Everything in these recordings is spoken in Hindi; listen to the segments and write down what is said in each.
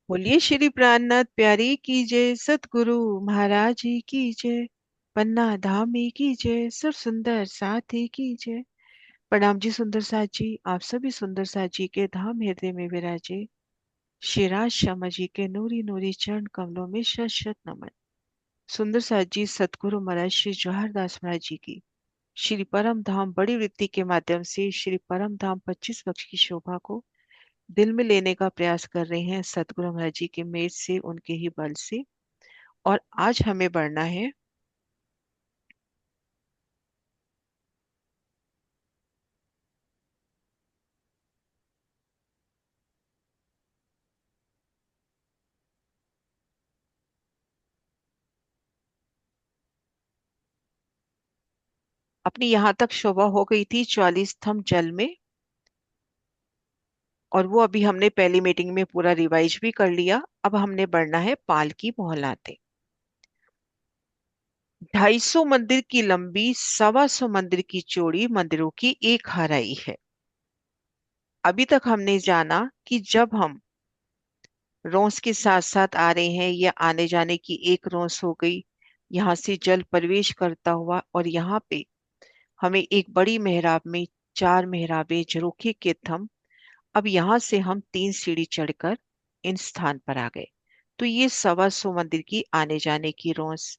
बोलिए श्री प्राणनाथ प्यारी की जय, सतगुरु महाराज जी की जय, पन्ना धामी की जय, सब सुंदर साथी की जय। प्रणाम जी सुंदर साथ जी, आप सभी सुंदर साथ जी के धाम हृदय में विराजे श्रीराज श्यामा जी के नूरी नूरी चरण कमलों में शत शत नमन। सुंदर साथ जी सतगुरु महाराज श्री जवाहर दास महाराज जी की श्री परम धाम बड़ी वृत्ति के माध्यम से श्री परम धाम 25 वर्ष की शोभा को दिल में लेने का प्रयास कर रहे हैं सतगुरु महाराज जी के मेज से, उनके ही बल से। और आज हमें बढ़ना है अपनी यहाँ तक शोभा हो गई थी 44 स्तंभ जल में, और वो अभी हमने पहली मीटिंग में पूरा रिवाइज भी कर लिया। अब हमने बढ़ना है पालकी मोहलाते। 250 मंदिर की लंबी, 125 मंदिर की चौड़ी, मंदिरों की एक हराई है। अभी तक हमने जाना कि जब हम रोस के साथ साथ आ रहे हैं, या आने जाने की एक रोस हो गई, यहाँ से जल प्रवेश करता हुआ, और यहाँ पे हमें एक बड़ी मेहराब में 4 मेहराबें, झरोखे के थंब। अब यहाँ से हम 3 सीढ़ी चढ़कर इन स्थान पर आ गए। तो ये 125 मंदिर की आने जाने की रोस।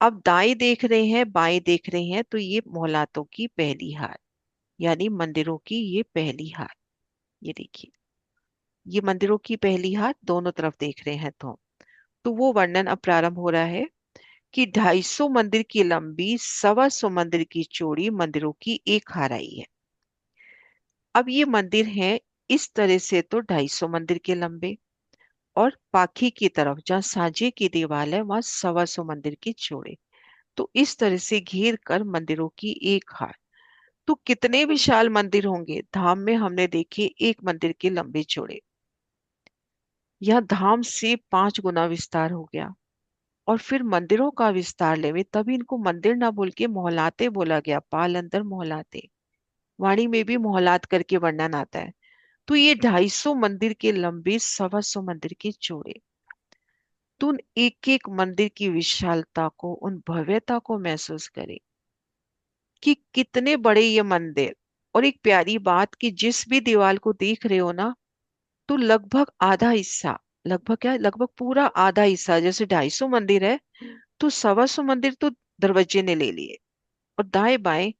अब दाएं देख रहे हैं, बाएं देख रहे हैं, तो ये मोहलातों की पहली हार, यानी मंदिरों की ये पहली हार। ये देखिए, ये मंदिरों की पहली हार दोनों तरफ देख रहे हैं। तो वो वर्णन अब प्रारंभ हो रहा है कि 250 मंदिर की लंबी, 125 मंदिर की चौड़ी, मंदिरों की एक हाराई है। अब ये मंदिर हैं इस तरह से, तो 250 मंदिर के लंबे, और पाखी की तरफ जहाँ साझे की दीवार है वहां 125 मंदिर की चौड़े। तो इस तरह से घेर कर मंदिरों की एक हार। तो कितने विशाल मंदिर होंगे धाम में, हमने देखे एक मंदिर के लंबे चौड़े। यह धाम से 5 गुना विस्तार हो गया। और फिर मंदिरों का विस्तार लेवे, तभी इनको मंदिर ना बोल के मोहलाते बोला गया। पाल अंदर मोहलाते, वाणी में भी मोहलात करके वर्णन आता है। तो ये 250 मंदिर के लंबे, 125 मंदिर के चौड़े। तो उन एक एक मंदिर की विशालता को, उन भव्यता को महसूस करें कि कितने बड़े ये मंदिर। और एक प्यारी बात कि जिस भी दीवार को देख रहे हो ना, तो लगभग आधा हिस्सा, लगभग क्या, लगभग पूरा आधा हिस्सा, जैसे 250 मंदिर है तो 125 मंदिर तो दरवाजे ने ले लिए, और दाएं बाएं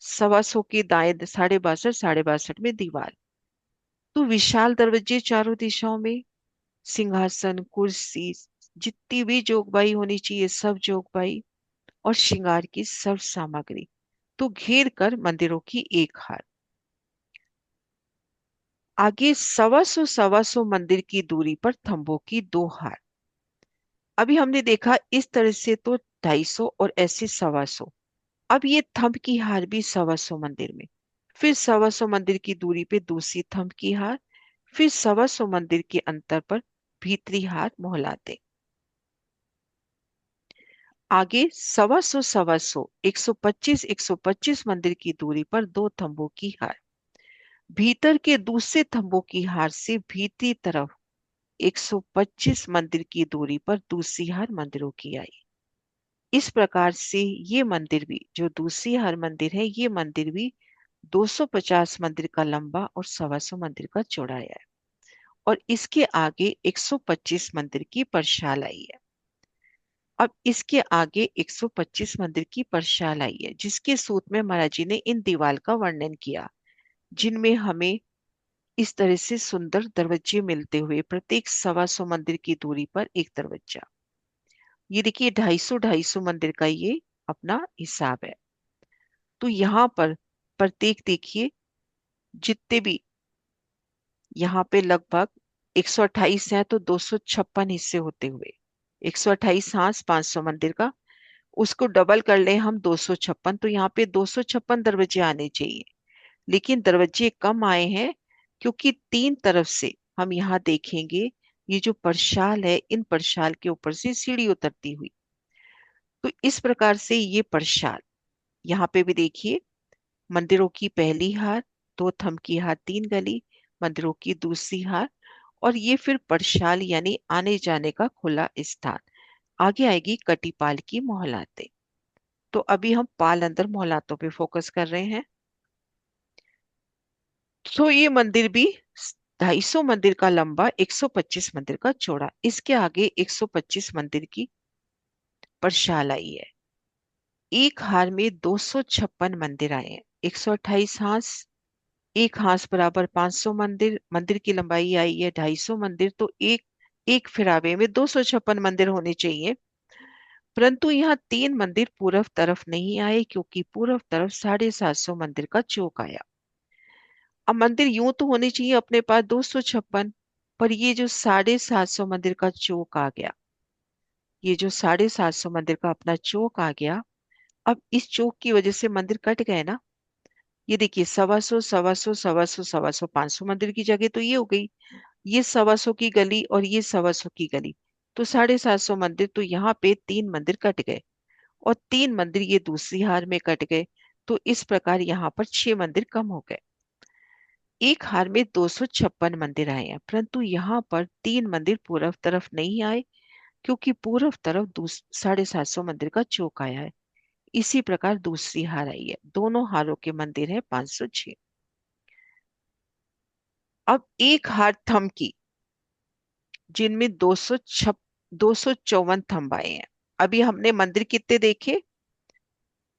125 के दाएं 62 62 में दीवार। तो विशाल दरवाजे चारों दिशाओं में, सिंहासन, कुर्सी, जितनी भी जोगबाई होनी चाहिए सब जोगबाई, और श्रृंगार की सब सामग्री। तो घेर कर मंदिरों की एक हार। आगे 125 मंदिर की दूरी पर थंबों की 2 हार। अभी हमने देखा इस तरह से तो 250 और ऐसे 125। अब ये थंब की हार भी 125 मंदिर में, फिर 125 मंदिर की दूरी पे दूसरी थंब की हार, फिर 125 मंदिर के अंतर पर भीतरी हार मोहलाते। आगे 125 125 मंदिर की दूरी पर 2 थंबों की हार, भीतर के दूसरे थंबों की हार से भीतरी तरफ 125 मंदिर की दूरी पर दूसरी हार मंदिरों की आई। इस प्रकार से ये मंदिर भी, जो दूसरी हार मंदिर है, ये मंदिर भी 250 मंदिर का लंबा और 125 मंदिर का चौड़ा है। और इसके आगे 125 मंदिर की परशाल आई है। अब इसके आगे 125 मंदिर की परशाल आई है, जिसके सूत में महाराज जी ने इन दीवार का वर्णन किया, जिनमें हमें इस तरह से सुंदर दरवाजे मिलते हुए, प्रत्येक 125 मंदिर की दूरी पर एक दरवाजा। ये देखिए 250 मंदिर का ये अपना हिसाब है। तो यहाँ पर प्रत्येक देखिए, जितने भी यहाँ पे लगभग 128 है, तो 256 हिस्से होते हुए 128 हांस 500 मंदिर का, उसको डबल कर ले हम 256, तो यहाँ पे 256 दरवाजे आने चाहिए। लेकिन दरवाजे कम आए हैं, क्योंकि 3 तरफ से हम यहाँ देखेंगे, ये जो परशाल है, इन परशाल के ऊपर से सीढ़ी उतरती हुई। तो इस प्रकार से ये परशाल, यहाँ पे भी देखिए, मंदिरों की पहली हार, 2 थंब की हार, 3 गली, मंदिरों की दूसरी हार, और ये फिर पर्शाल यानी आने जाने का खुला स्थान। आगे आएगी कटिपाल की मोहलातें। तो अभी हम पाल अंदर मोहलातों पे फोकस कर रहे हैं। तो ये मंदिर भी 250 मंदिर का लंबा, 125 मंदिर का चौड़ा। इसके आगे 125 मंदिर की पर्शाल आई है। एक हार में 256 मंदिर आए हैं। 128 हांस, एक हांस बराबर 500 मंदिर। मंदिर की लंबाई आई है 250 मंदिर, तो एक एक फिरावे में 256 मंदिर होने चाहिए। परंतु यहाँ 3 मंदिर पूर्व तरफ नहीं आए, क्योंकि पूर्व तरफ 750 मंदिर का चौक आया। अब मंदिर यूं तो होने चाहिए अपने पास 256, पर ये जो 750 मंदिर का चौक आ गया, ये जो 750 मंदिर का अपना चौक आ गया, अब इस चौक की वजह से मंदिर कट गए ना। ये देखिए 125 125 125 125 500 मंदिर की जगह तो ये हो गई। ये 125 की गली और ये 125 की गली, तो 750 मंदिर, तो यहाँ पे 3 मंदिर कट गए। और 3 मंदिर ये दूसरी हार में कट गए। तो इस प्रकार यहाँ पर 6 मंदिर कम हो गए। एक हार में 256 मंदिर आए हैं, परंतु यहाँ पर 3 मंदिर पूर्व तरफ नहीं आए, क्योंकि पूर्व तरफ 750 मंदिर का चौक आया है। इसी प्रकार दूसरी हार आई है। दोनों हारों के मंदिर है 506। अब एक हार थम की, जिनमें 254 थंब आए हैं। अभी हमने मंदिर कितने देखे,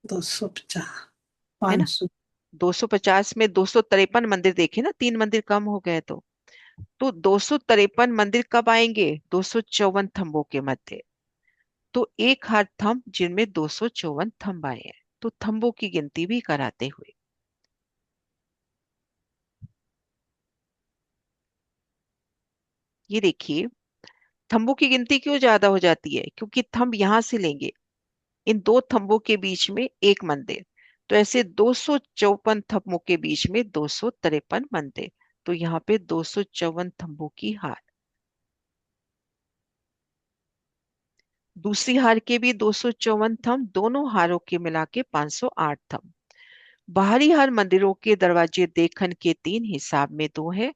250, है ना? 500। 250 में 253 मंदिर देखे ना, 3 मंदिर कम हो गए। तो 253 मंदिर कब आएंगे, 254 थंबों के मध्य। तो एक हाथ थंब जिनमें 254 थंब आए हैं। तो थंबों की गिनती भी कराते हुए ये देखिए, थंबों की गिनती क्यों ज्यादा हो जाती है, क्योंकि थंब यहां से लेंगे, इन दो थंबों के बीच में एक मंदिर, तो ऐसे 254 थंबों के बीच में 253 मंदिर। तो यहाँ पे 254 थंबों की हार। दूसरी हार के भी 254 थंब, दोनों हारों के मिला के 508 थंब। बाहरी हार मंदिरों के दरवाजे देखन के 3, हिसाब में 2 है।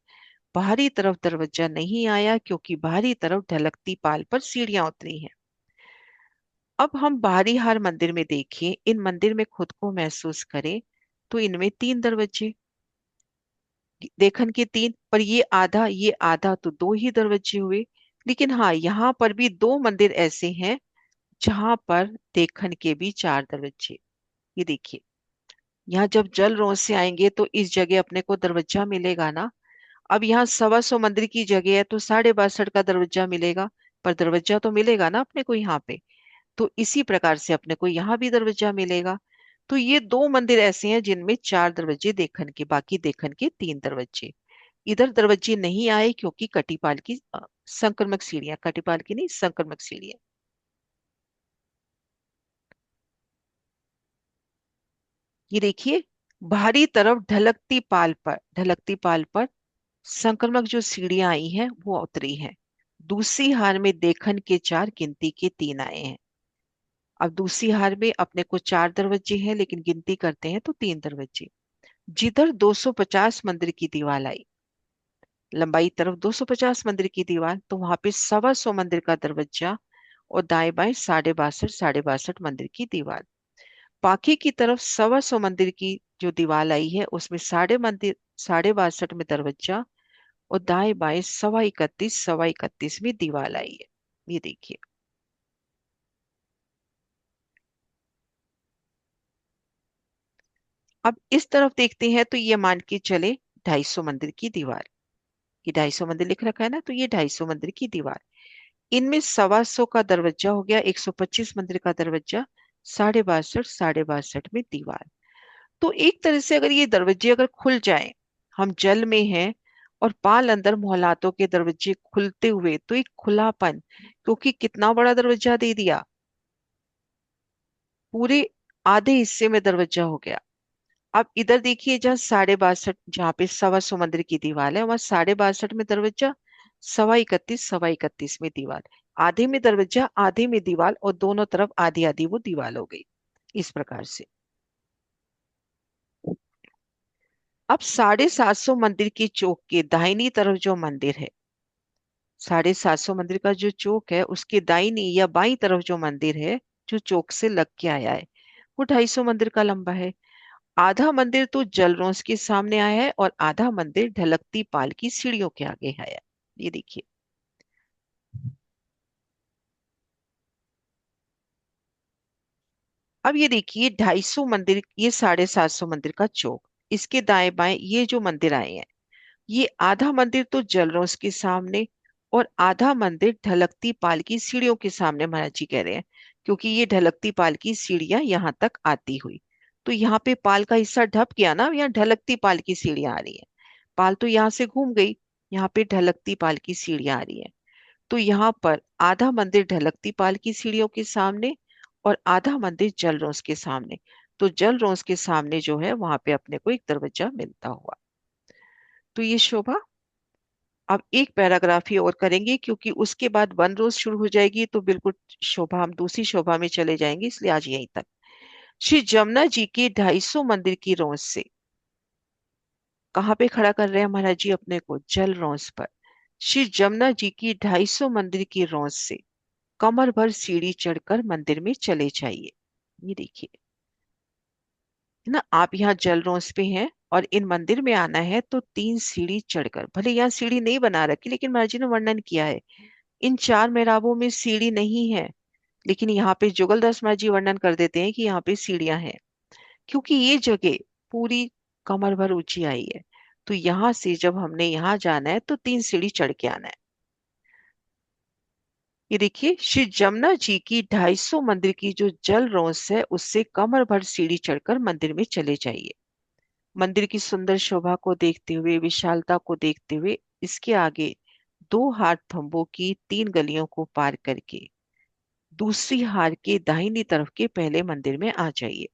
बाहरी तरफ दरवाजा नहीं आया, क्योंकि बाहरी तरफ ढलकती पाल पर सीढ़ियां उतरी हैं। अब हम बाहरी हार मंदिर में देखें, इन मंदिर में खुद को महसूस करें, तो इनमें 3 दरवाजे, देखन के 3, पर ये आधा, तो 2 ही दरवाजे हुए। लेकिन हाँ, यहाँ पर भी 2 मंदिर ऐसे हैं जहां पर देखन के भी 4 दरवाजे। ये देखिए, यहाँ जब जल रोज से आएंगे तो इस जगह अपने को दरवाजा मिलेगा ना। अब यहाँ 125 मंदिर की जगह है, तो 62 का दरवाजा मिलेगा, पर दरवाजा तो मिलेगा ना अपने को यहाँ पे। तो इसी प्रकार से अपने को यहाँ भी दरवाजा मिलेगा। तो ये 2 मंदिर ऐसे हैं जिनमें 4 दरवाजे देखन के, बाकी देखन के 3 दरवाजे। इधर दरवाजे नहीं आए, क्योंकि कटिपाल की संक्रमक सीढ़ियां, कटिपाल की नहीं, संक्रमक सीढ़ियां। ये देखिए, बाहरी तरफ ढलकती पाल पर संक्रमक जो सीढ़ियां आई हैं वो उतरी हैं। दूसरी हार में देखन के 4, गिनती के 3 आए हैं। अब दूसरी हार में अपने को 4 दरवाजे हैं, लेकिन गिनती करते हैं तो 3 दरवाजे। जिधर 250 मंदिर की दीवार आई, लंबाई तरफ 250 मंदिर की दीवार, तो वहां पे 125 मंदिर का दरवाजा, और दाएं बाएं 62 मंदिर की दीवार। बाकी की तरफ 125 मंदिर की जो दीवार आई है, उसमें 62 में दरवाजा, और दाएं बाएं 31 में दीवार आई है। ये देखिए, अब इस तरफ देखते हैं तो ये मान के चले 250 मंदिर की दीवार। ये 250 मंदिर लिख रखा है ना, तो ये 250 मंदिर की दीवार। इनमें 125 का दरवाजा हो गया, 125 मंदिर का दरवाजा, 62 में दीवार। तो एक तरह से अगर ये दरवाजे अगर खुल जाए, हम जल में हैं और पाल अंदर मोहलातों के दरवाजे खुलते हुए, तो एक खुलापन, क्योंकि कितना बड़ा दरवाजा दे दिया, पूरे आधे हिस्से में दरवाजा हो गया। अब इधर देखिए, जहाँ 62, जहाँ पे 125 मंदिर की दीवार है, वहां 62 में दरवाजा, 31 में दीवार। आधे में दरवाजा, आधे में दीवार, और दोनों तरफ आधी आधी वो दीवार हो गई। इस प्रकार से अब 750 मंदिर के चौक के दाहिनी तरफ जो मंदिर है, 750 मंदिर का जो चौक है उसके दाहिनी या बाईं तरफ जो मंदिर है जो चौक से लग के आया है वो 250 मंदिर का लंबा है। आधा मंदिर तो जलरोस के सामने आया है और आधा मंदिर ढलकती पाल की सीढ़ियों के आगे आया है। ये देखिए। अब ये देखिए 250 मंदिर, ये 750 मंदिर का चौक, इसके दाएं बाएं ये जो मंदिर आए हैं, ये आधा मंदिर तो जलरोस के सामने और आधा मंदिर ढलकती पाल की सीढ़ियों के सामने महाराज जी कह रहे हैं, क्योंकि ये ढलकती पाल की सीढ़ियां यहाँ तक आती हुई। तो यहाँ पे पाल का हिस्सा ढप गया ना, यहाँ ढलकती पाल की सीढ़ियां आ रही है। पाल तो यहाँ से घूम गई, यहाँ पे ढलकती पाल की सीढ़ियां आ रही है। तो यहाँ पर आधा मंदिर ढलकती पाल की सीढ़ियों के सामने और आधा मंदिर जलरोस के सामने। तो जलरोस के सामने जो है वहां पे अपने को एक दरवाजा मिलता हुआ। तो ये शोभा। अब एक पैराग्राफ ही और करेंगे क्योंकि उसके बाद वन रोज शुरू हो जाएगी, तो बिल्कुल शोभा, हम दूसरी शोभा में चले जाएंगे, इसलिए आज यहीं तक। श्री जमुना जी के 250 मंदिर की रोज से कहाँ पे खड़ा कर रहे हैं महाराज जी अपने को? जल रोज पर। श्री जमुना जी की 250 मंदिर की रोज से कमर भर सीढ़ी चढ़कर मंदिर में चले जाइए। ये देखिए, है ना, आप यहाँ जल रोज पे हैं और इन मंदिर में आना है तो 3 सीढ़ी चढ़कर, भले यहाँ सीढ़ी नहीं बना रखी लेकिन महाराज जी ने वर्णन किया है। इन 4 मेहराबों में सीढ़ी नहीं है, लेकिन यहाँ पे जुगलदास महाराज जी वर्णन कर देते हैं कि यहाँ पे सीढ़ियां हैं, क्योंकि ये जगह पूरी कमर भर ऊंची आई है। तो यहाँ से जब हमने यहाँ जाना है तो 3 सीढ़ी चढ़ के आना है। ये देखिए, श्री जमुना जी की 250 मंदिर की जो जल रोंस है उससे कमर भर सीढ़ी चढ़कर मंदिर में चले जाइए। मंदिर की सुंदर शोभा को देखते हुए, विशालता को देखते हुए, इसके आगे 2 हाथ थंबों की 3 गलियों को पार करके दूसरी हार के दाहिनी तरफ के पहले मंदिर में आ जाइए।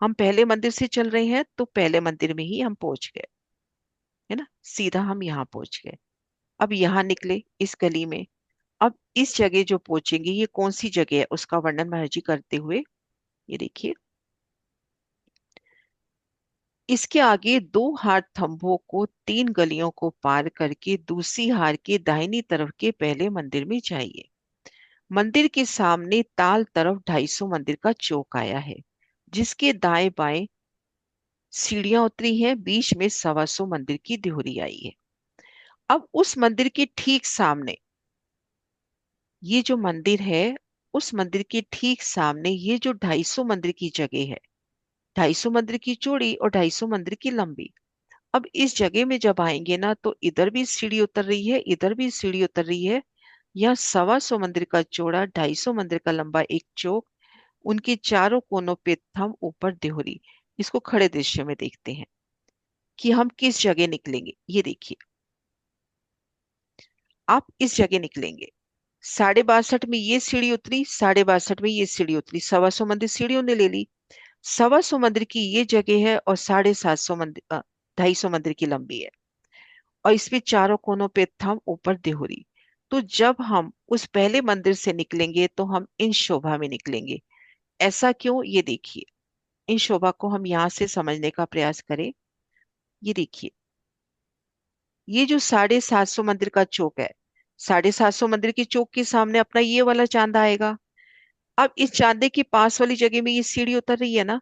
हम पहले मंदिर से चल रहे हैं तो पहले मंदिर में ही हम पहुंच गए, है ना, सीधा हम यहाँ पहुंच गए। अब यहाँ निकले इस गली में। अब इस जगह जो पहुंचेंगे ये कौन सी जगह है उसका वर्णन महाराज जी करते हुए, ये देखिए, इसके आगे 2 हाथ थंभों को 3 गलियों को पार करके दूसरी हार के दाहिनी तरफ के पहले मंदिर में जाइए। मंदिर के सामने ताल तरफ 250 मंदिर का चौक आया है, जिसके दाएं बाएं सीढ़ियां उतरी हैं, बीच में 125 मंदिर की देहरी आई है। अब उस मंदिर के ठीक सामने, ये जो मंदिर है, उस मंदिर के ठीक सामने ये जो 250 मंदिर की जगह है, 250 मंदिर की चौड़ी और 250 मंदिर की लंबी। अब इस जगह में जब आएंगे ना तो इधर भी सीढ़ी उतर रही है, इधर भी सीढ़ी उतर रही है। यहाँ 125 मंदिर का चौड़ा, 250 मंदिर का लंबा एक चौक, उनके चारों कोनों पे थंब, ऊपर देहरी। इसको खड़े दृश्य में देखते हैं कि हम किस जगह निकलेंगे। ये देखिए, आप इस जगह निकलेंगे। 62 में ये सीढ़ी उतरी, 62 में ये सीढ़ी उतरी, 125 मंदिर सीढ़ियों ने ले ली। 125 मंदिर की ये जगह है और 750 मंदिर, 250 मंदिर की लंबी है, और इसमें चारों कोनों पे थंब, ऊपर देहरी। तो जब हम उस पहले मंदिर से निकलेंगे तो हम इन शोभा में निकलेंगे। ऐसा क्यों, ये देखिए, इन शोभा को हम यहाँ से समझने का प्रयास करें। ये देखिए, ये जो 750 मंदिर का चौक है, 750 मंदिर के चौक के सामने अपना ये वाला चांदा आएगा। अब इस चांदे के पास वाली जगह में ये सीढ़ी उतर रही है ना,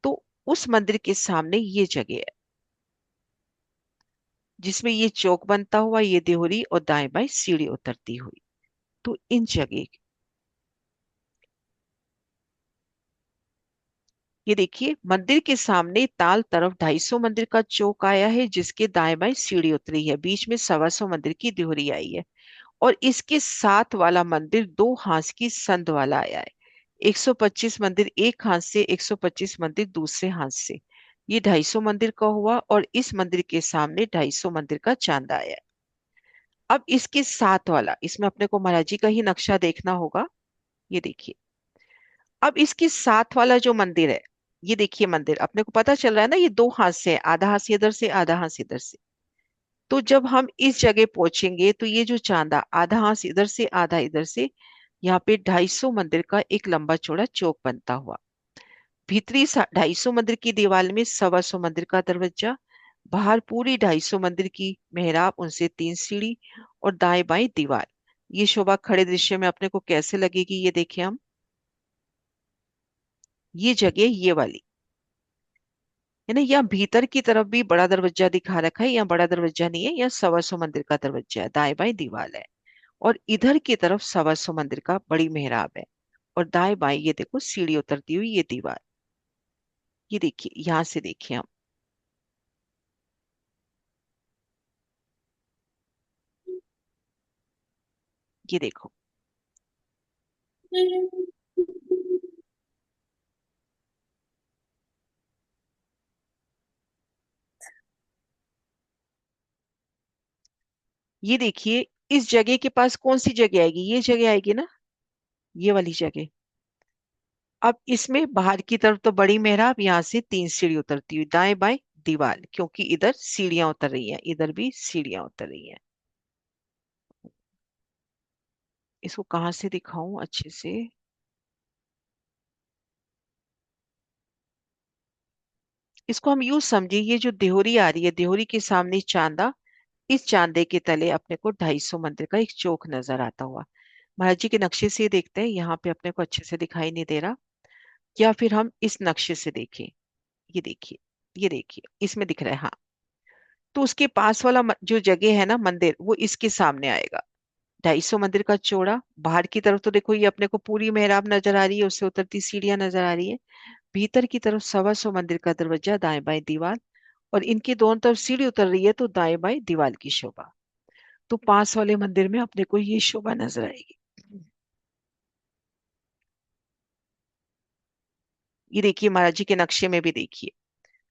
तो उस मंदिर के सामने ये जगह है जिसमें ये चौक बनता हुआ, ये देहरी और दाएं बाएं सीढ़ी उतरती हुई। तो इन जगह, ये देखिए, मंदिर के सामने ताल तरफ 250 मंदिर का चौक आया है, जिसके दाएं बाएं सीढ़ी उतरी है, बीच में 125 मंदिर की देहरी आई है, और इसके साथ वाला मंदिर 2 हाथ की संद वाला आया है। 125 मंदिर एक हाथ से, 125 मंदिर दूसरे हाथ से। ये 250 मंदिर का हुआ और इस मंदिर के सामने 250 मंदिर का चांदा आया है। अब इसके साथ वाला, इसमें अपने को महाराज जी का ही नक्शा देखना होगा। ये देखिए, अब इसके साथ वाला जो मंदिर है, ये देखिए मंदिर अपने को पता चल रहा है ना, ये 2 हाथ से है, आधा हाथ से इधर से, आधा हाथ से इधर से। तो जब हम इस जगह पहुंचेंगे तो ये जो चांदा, आधा हाथ इधर से आधा इधर से, यहाँ पे 250 मंदिर का एक लंबा चौड़ा चौक बनता हुआ। भीतरी 250 मंदिर की दीवार में 125 मंदिर का दरवाजा, बाहर पूरी 250 मंदिर की मेहराब, उनसे 3 सीढ़ी और दाएं बाएं दीवार। ये शोभा खड़े दृश्य में अपने को कैसे लगेगी, ये देखें हम। ये जगह ये वाली है ना, यहाँ भीतर की तरफ भी बड़ा दरवाजा दिखा रखा है, यहाँ बड़ा दरवाजा नहीं है, यहाँ सवा सौ मंदिर का दरवाजा है, दाएं बाएं दीवार है। और इधर की तरफ सवा सौ मंदिर का बड़ी मेहराब है। और दाएं बाएं ये देखो सीढ़ी उतरती हुई ये दीवार। ये देखिए, यहां से देखिए हम। ये देखो। ये देखिए, इस जगह के पास कौन सी जगह आएगी, ये जगह आएगी ना, ये वाली जगह। अब इसमें बाहर की तरफ तो बड़ी मेहराब, यहाँ से तीन सीढ़ी उतरती हुई, दाएं बाएं दीवार, क्योंकि इधर सीढ़ियां उतर रही हैं, इधर भी सीढ़ियां उतर रही हैं। इसको कहाँ से दिखाऊं अच्छे से। इसको हम यूं समझिए, ये जो देहोरी आ रही है, देहोरी के सामने चांदा, इस चांदे के तले अपने को 250 मंदिर का एक चौक नजर आता हुआ। महाराज जी के नक्शे से ये देखते हैं, यहाँ पे अपने को अच्छे से दिखाई नहीं दे रहा, या फिर हम इस नक्शे से देखें। ये देखिए, ये देखिए इसमें दिख रहा है, हाँ। तो उसके पास वाला जो जगह है ना मंदिर, वो इसके सामने आएगा। 250 मंदिर का चौड़ा, बाहर की तरफ तो देखो ये अपने को पूरी मेहराब नजर आ रही है, उससे उतरती सीढ़ियां नजर आ रही है। भीतर की तरफ सवा सौ मंदिर का दरवाजा, दाएं बाएं दीवार, और इनकी दोनों तरफ सीढ़ी उतर रही है, तो दाएं बाएं दीवार की शोभा। तो पास वाले मंदिर में अपने को ये शोभा नजर आएगी। ये देखिए, महाराज जी के नक्शे में भी देखिए,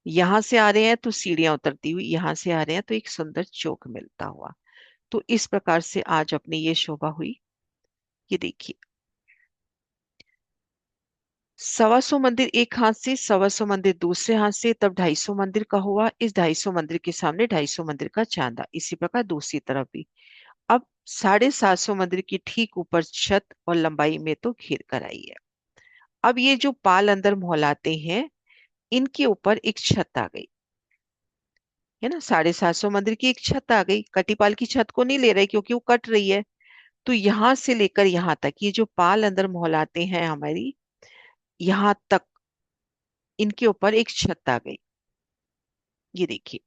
यहाँ से आ रहे हैं तो सीढ़ियां उतरती हुई, यहाँ से आ रहे हैं तो एक सुंदर चौक मिलता हुआ। तो इस प्रकार से आज अपनी ये शोभा हुई। ये देखिए, सवा सौ मंदिर एक हाथ से, सवा सौ मंदिर दूसरे हाथ से, तब 250 मंदिर का हुआ। इस 250 मंदिर के सामने 250 मंदिर का चांदा, इसी प्रकार दूसरी तरफ भी। अब 750 मंदिर की ठीक ऊपर छत और लंबाई में तो घेर कर आई है। अब ये जो पाल अंदर मोहलाते हैं, इनके ऊपर एक छत आ गई, है ना। 750 मंदिर की एक छत आ गई, कटीपाल की छत को नहीं ले रहे क्योंकि वो कट रही है। तो यहां से लेकर यहां तक, ये जो पाल अंदर मोहलाते हैं हमारी, यहां तक इनके ऊपर एक छत आ गई। ये देखिए,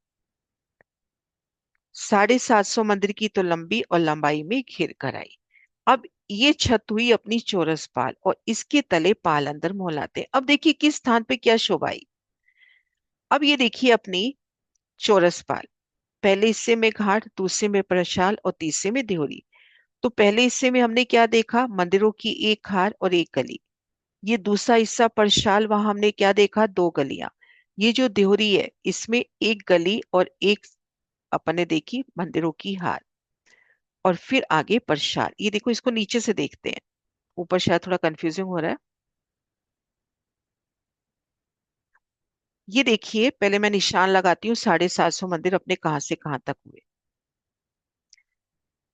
750 मंदिर की तो लंबी और लंबाई में घेर कर आई। अब ये छत हुई अपनी चौरस पाल, और इसके तले पाल अंदर मोहलाते। अब देखिए किस स्थान पे क्या शोभा आई। अब ये देखिए अपनी चौरस पाल, पहले हिस्से में घाट, दूसरे में प्रशाल और तीसरे में देहरी। तो पहले हिस्से में हमने क्या देखा, मंदिरों की एक खार और एक गली। ये दूसरा हिस्सा प्रशाल, वहां हमने क्या देखा, दो गलियां। ये जो देहरी है, इसमें एक गली और एक अपने देखी मंदिरों की हार। और फिर आगे प्रसाद, ये देखो इसको नीचे से देखते हैं, ऊपर शायद थोड़ा कंफ्यूजिंग हो रहा है। ये देखिए, पहले मैं निशान लगाती हूँ, 750 मंदिर अपने कहाँ से कहाँ तक हुए।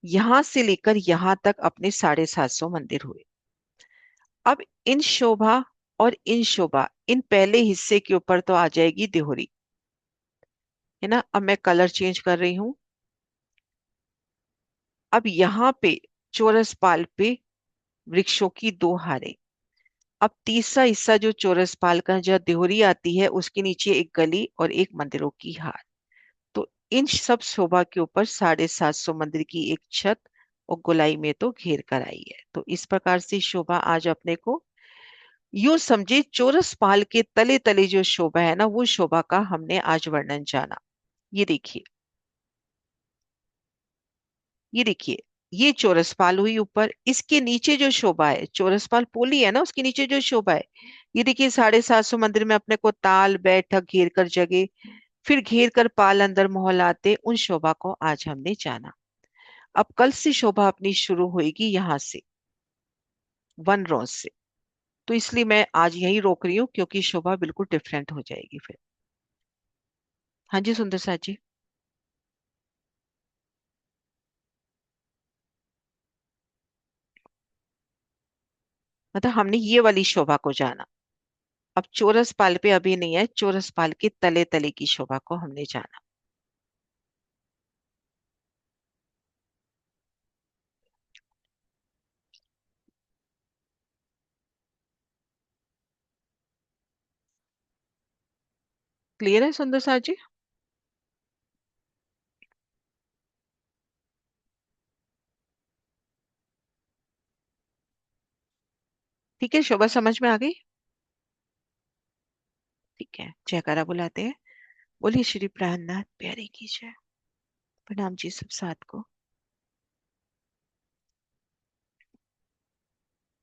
यहां से लेकर यहां तक अपने 750 मंदिर हुए। अब इन शोभा और इन शोभा, इन पहले हिस्से के ऊपर तो आ जाएगी देहोरी, है ना। अब मैं कलर चेंज कर रही हूँ। अब यहाँ पे चौरस पाल पे वृक्षों की दो हारें। अब तीसरा हिस्सा जो चौरस पाल का जहाँ देहोरी आती है, उसके नीचे एक गली और एक मंदिरों की हार। तो इन सब शोभा के ऊपर 750 मंदिर की एक छत और गोलाई में तो घेर कर आई है। तो इस प्रकार से शोभा आज अपने को, यूं समझे चौरस पाल के तले तले जो शोभा है ना, वो शोभा का हमने आज वर्णन जाना। ये देखिए, ये देखिए, ये चौरसपाल हुई ऊपर, इसके नीचे जो शोभा है, चौरसपाल पोली है ना, उसके नीचे जो शोभा है, ये देखिए 750 मंदिर में अपने को ताल बैठक घेर कर जगह, फिर घेर कर पाल अंदर मोहलाते, उन शोभा को आज हमने जाना। अब कल से शोभा अपनी शुरू होगी यहाँ से, वन रोज से। तो इसलिए मैं आज यही रोक रही हूँ, क्योंकि शोभा बिल्कुल डिफरेंट हो जाएगी फिर। हाँ जी सुंदर सा जी। मतलब हमने ये वाली शोभा को जाना। अब चौरस पाल पे अभी नहीं है, चौरस पाल के तले तले की शोभा को हमने जाना। क्लियर है सुंदर साथ जी? ठीक है, शोभा समझ में आ गई? ठीक है, जयकारा बुलाते हैं। बोलिए श्री प्राणनाथ प्यारे की जय। प्रणाम जी सब साथ को।